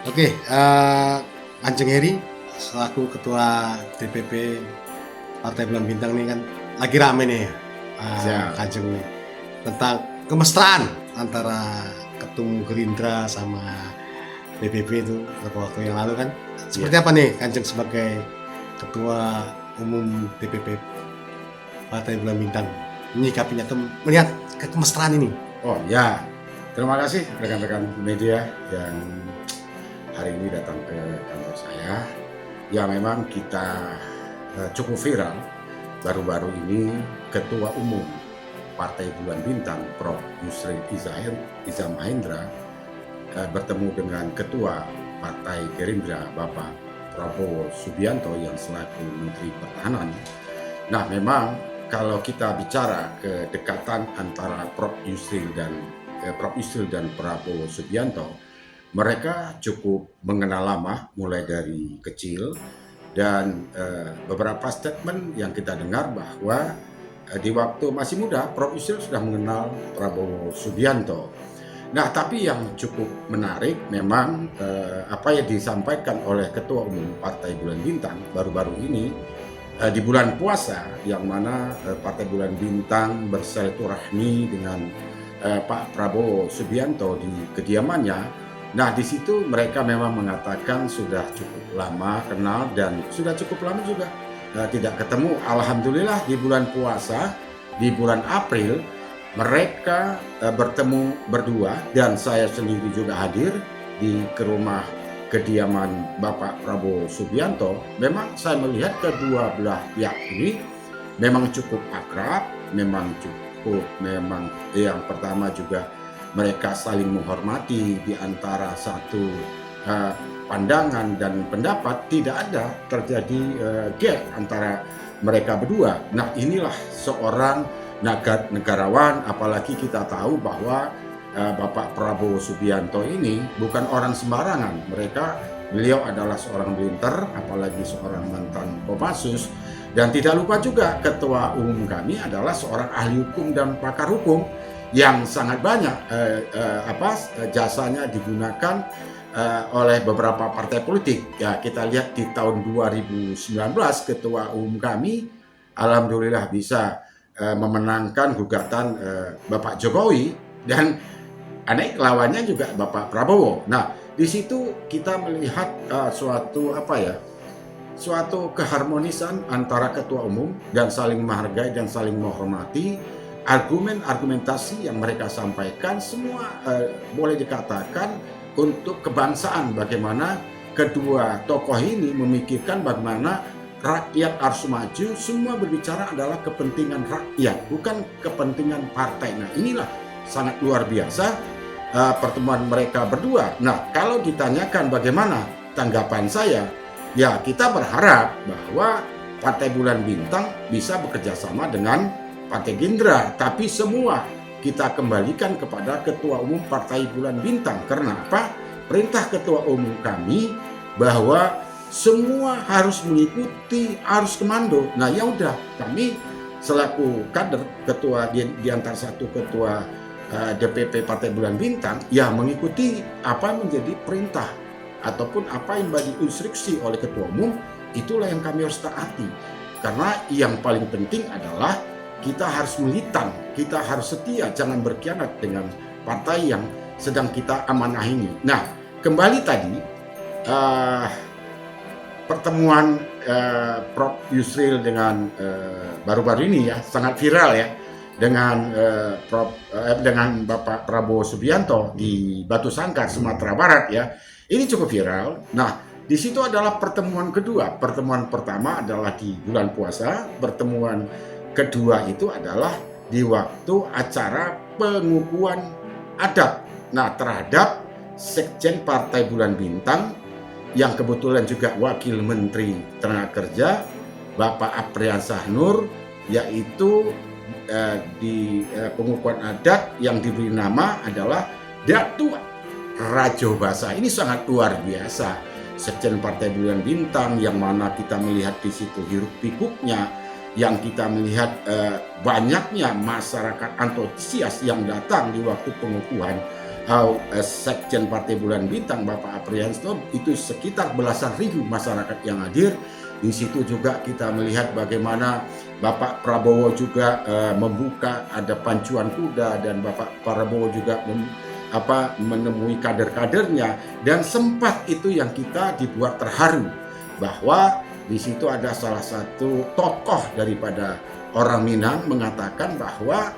Oke, Kanjeng Heri selaku Ketua DPP Partai Bulan Bintang nih kan lagi rame nih Siap. Kanjeng nih tentang kemesraan antara Ketum Gerindra sama DPP itu beberapa waktu yang lalu kan. Seperti apa nih Kanjeng sebagai Ketua Umum DPP Partai Bulan Bintang menyikapinya atau melihat kemesraan ini? Oh ya, terima kasih rekan-rekan media yang hari ini datang ke kantor saya. Ya memang kita cukup viral baru-baru ini Ketua Umum Partai Bulan Bintang Prof. Yusril Iza Mahendra bertemu dengan Ketua Partai Gerindra Bapak Prabowo Subianto yang selaku Menteri Pertahanan. Nah memang kalau kita bicara kedekatan antara Prof. Yusril dan Prabowo Subianto, mereka cukup mengenal lama mulai dari kecil dan beberapa statement yang kita dengar bahwa di waktu masih muda Prof. Yusril sudah mengenal Prabowo Subianto. Nah, tapi yang cukup menarik memang apa yang disampaikan oleh Ketua Umum Partai Bulan Bintang baru-baru ini di bulan puasa, yang mana Partai Bulan Bintang bersilaturahmi dengan Pak Prabowo Subianto di kediamannya. Nah, di situ mereka memang mengatakan sudah cukup lama kenal dan sudah cukup lama juga tidak ketemu. Alhamdulillah di bulan puasa, di bulan April, mereka bertemu berdua dan saya sendiri juga hadir ke rumah kediaman Bapak Prabowo Subianto. Memang saya melihat kedua belah pihak ini memang cukup akrab, memang yang pertama juga mereka saling menghormati di antara satu pandangan dan pendapat, tidak ada terjadi gap antara mereka berdua. Nah, inilah seorang negarawan, apalagi kita tahu bahwa Bapak Prabowo Subianto ini bukan orang sembarangan. Beliau adalah seorang blinter, apalagi seorang mantan Kopassus, dan tidak lupa juga ketua umum kami adalah seorang ahli hukum dan pakar hukum yang sangat banyak jasanya digunakan oleh beberapa partai politik. Ya, kita lihat di tahun 2019 ketua umum kami alhamdulillah bisa memenangkan gugatan Bapak Jokowi dan lawannya juga Bapak Prabowo. Nah, di situ kita melihat suatu keharmonisan antara ketua umum dan saling menghargai dan saling menghormati. Argumentasi yang mereka sampaikan semua boleh dikatakan untuk kebangsaan, bagaimana kedua tokoh ini memikirkan bagaimana rakyat harus maju, semua berbicara adalah kepentingan rakyat, bukan kepentingan partai. Nah, inilah sangat luar biasa pertemuan mereka berdua. Nah, kalau ditanyakan bagaimana tanggapan saya, ya kita berharap bahwa Partai Bulan Bintang bisa bekerja sama dengan Partai Gerindra, tapi semua kita kembalikan kepada Ketua Umum Partai Bulan Bintang. Karena apa? Perintah Ketua Umum kami bahwa semua harus mengikuti, harus komando. Nah, ya udah, kami selaku kader ketua di antara satu ketua DPP Partai Bulan Bintang, ya mengikuti apa menjadi perintah ataupun apa yang diinstruksi oleh ketua umum, itulah yang kami harus taati. Karena yang paling penting adalah kita harus militan, kita harus setia, jangan berkhianat dengan partai yang sedang kita amanah ini. Nah, kembali tadi pertemuan Prof. Yusril dengan baru-baru ini ya sangat viral ya. dengan Bapak Prabowo Subianto di Batu Sangkar, Sumatera Barat ya. Ini cukup viral. Nah, di situ adalah pertemuan kedua. Pertemuan pertama adalah di bulan puasa, pertemuan kedua itu adalah di waktu acara pengukuhan adat. Nah, terhadap Sekjen Partai Bulan Bintang yang kebetulan juga Wakil Menteri Tenaga Kerja Bapak Apriansah Nur, yaitu di pengukuhan adat yang diberi nama adalah Datu Rajo Basa. Ini sangat luar biasa. Sekjen Partai Bulan Bintang yang mana kita melihat di situ hiruk pikuknya, yang kita melihat banyaknya masyarakat antusias yang datang di waktu pengukuhan Sekjen Partai Bulan Bintang Bapak Apriansah, itu sekitar belasan ribu masyarakat yang hadir. Di situ juga kita melihat bagaimana Bapak Prabowo juga membuka ada pancuan kuda, dan Bapak Prabowo juga menemui kader-kadernya, dan sempat itu yang kita dibuat terharu bahwa di situ ada salah satu tokoh daripada orang Minang mengatakan bahwa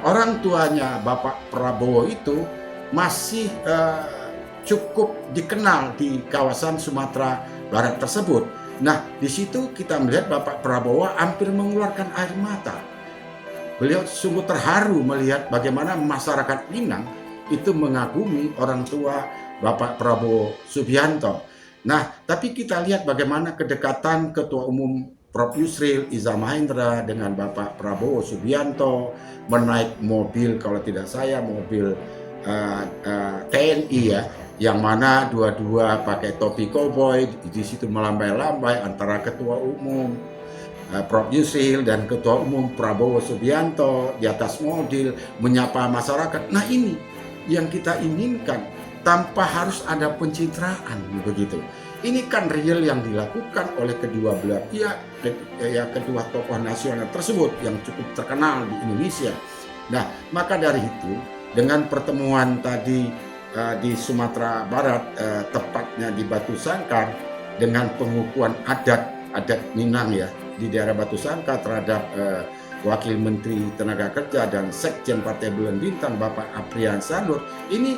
orang tuanya Bapak Prabowo itu masih cukup dikenal di kawasan Sumatera Barat tersebut. Nah, di situ kita melihat Bapak Prabowo hampir mengeluarkan air mata. Beliau sungguh terharu melihat bagaimana masyarakat Minang itu mengagumi orang tua Bapak Prabowo Subianto. Nah, tapi kita lihat bagaimana kedekatan Ketua Umum Prof. Yusril Iza Mahendra dengan Bapak Prabowo Subianto, menaik mobil, kalau tidak saya mobil TNI ya, yang mana dua-dua pakai topi koboi, di situ melambai-lambai antara Ketua Umum Prof. Yusril dan Ketua Umum Prabowo Subianto di atas mobil menyapa masyarakat. Nah, ini yang kita inginkan tanpa harus ada pencitraan begitu. Ini kan real yang dilakukan oleh kedua belah pihak, kedua tokoh nasional tersebut yang cukup terkenal di Indonesia. Nah, maka dari itu dengan pertemuan tadi di Sumatera Barat, tepatnya di Batu Sangkar, dengan pengukuhan adat Minang ya di daerah Batu Sangkar terhadap Wakil Menteri Tenaga Kerja dan Sekjen Partai Bulan Bintang Bapak Apriansah Nur, ini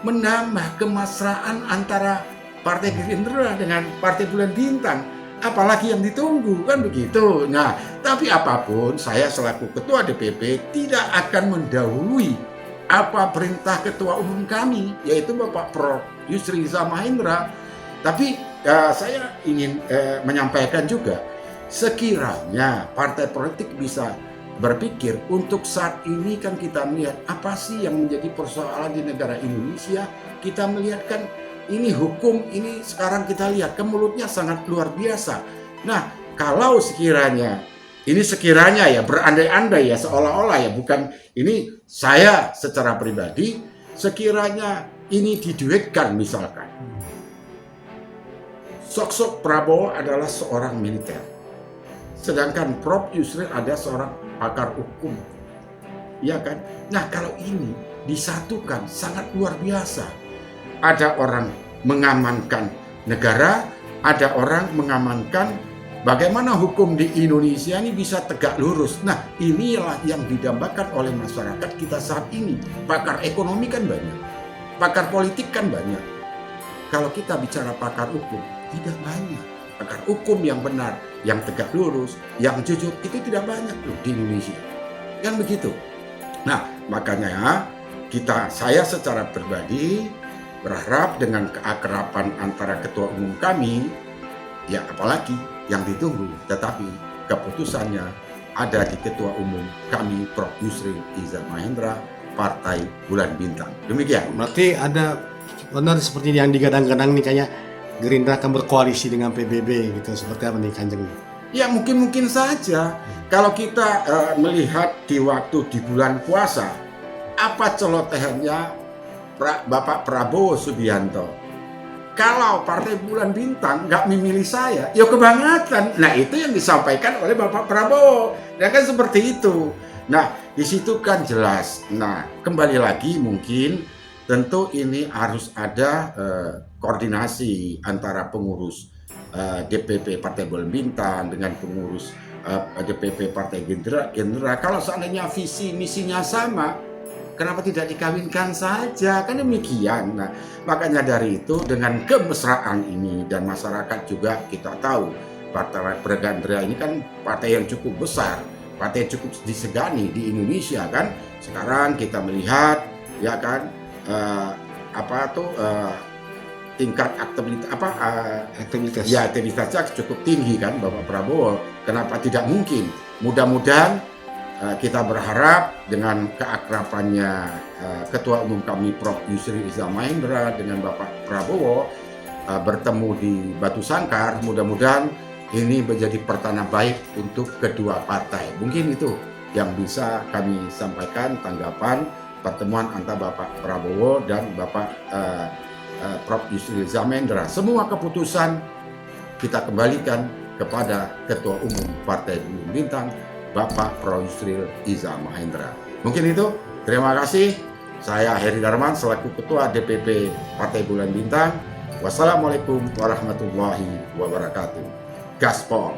menambah kemesraan antara Partai Gerindra dengan Partai Bulan Bintang. Apalagi yang ditunggu, kan begitu. Nah, tapi apapun, saya selaku Ketua DPP tidak akan mendahului apa perintah Ketua Umum kami, yaitu Bapak Prof. Yusril Iza Mahendra. Tapi saya ingin menyampaikan juga, sekiranya partai politik bisa berpikir untuk saat ini, kan kita melihat apa sih yang menjadi persoalan di negara Indonesia. Kita melihat kan ini hukum, ini sekarang kita lihat ke mulutnya sangat luar biasa. Nah, kalau sekiranya ya berandai-andai ya, seolah-olah ya, bukan ini saya secara pribadi, sekiranya ini diduetkan misalkan. Sosok Prabowo adalah seorang militer, sedangkan Prof. Yusril ada seorang pakar hukum, ya kan? Nah, kalau ini disatukan sangat luar biasa. Ada orang mengamankan negara, ada orang mengamankan bagaimana hukum di Indonesia ini bisa tegak lurus. Nah, inilah yang didambakan oleh masyarakat kita saat ini. Pakar ekonomi kan banyak, pakar politik kan banyak. Kalau kita bicara pakar hukum, tidak banyak. Pakar hukum yang benar, yang tegak lurus, yang jujur, itu tidak banyak loh di Indonesia. Kan begitu. Nah, makanya saya secara pribadi berharap dengan keakraban antara ketua umum kami, ya apalagi yang ditunggu, tetapi keputusannya ada di ketua umum kami Prof. Yusril Iza Mahendra, Partai Bulan Bintang. Demikian. Berarti ada benar seperti yang digadang-gadang nih, kayaknya Gerindra akan berkoalisi dengan PBB gitu, seperti apa nih Kanjeng? Ya mungkin saja. Kalau kita melihat di waktu di bulan puasa, apa celotehannya Bapak Prabowo Subianto? Kalau Partai Bulan Bintang nggak memilih saya, ya kebangetan. Nah, itu yang disampaikan oleh Bapak Prabowo. Ya kan seperti itu. Nah, di situ kan jelas. Nah, kembali lagi mungkin tentu ini harus ada koordinasi antara pengurus DPP Partai Bulan Bintang dengan pengurus DPP Partai Gerindra, kalau seandainya visi misinya sama, kenapa tidak dikawinkan saja? Kan demikian. Nah, makanya dari itu dengan kemesraan ini, dan masyarakat juga kita tahu Partai Gerindra ini kan partai yang cukup besar, partai yang cukup disegani di Indonesia kan. Sekarang kita melihat ya kan tingkat Aktivitas. ya aktivitasnya cukup tinggi kan Bapak Prabowo. Kenapa tidak mungkin? Mudah-mudahan kita berharap dengan keakrabannya Ketua Umum kami Prof. Yusril Iza Mahendra dengan Bapak Prabowo bertemu di Batu Sangkar, mudah-mudahan ini menjadi pertanda baik untuk kedua partai. Mungkin itu yang bisa kami sampaikan tanggapan pertemuan antara Bapak Prabowo dan Bapak Prof. Yusril Iza Mahendra. Semua keputusan kita kembalikan kepada Ketua Umum Partai Bulan Bintang, Bapak Prof. Yusril Iza Mahendra. Mungkin itu, terima kasih. Saya Heri Darman selaku Ketua DPP Partai Bulan Bintang. Wassalamualaikum warahmatullahi wabarakatuh. Gaspol.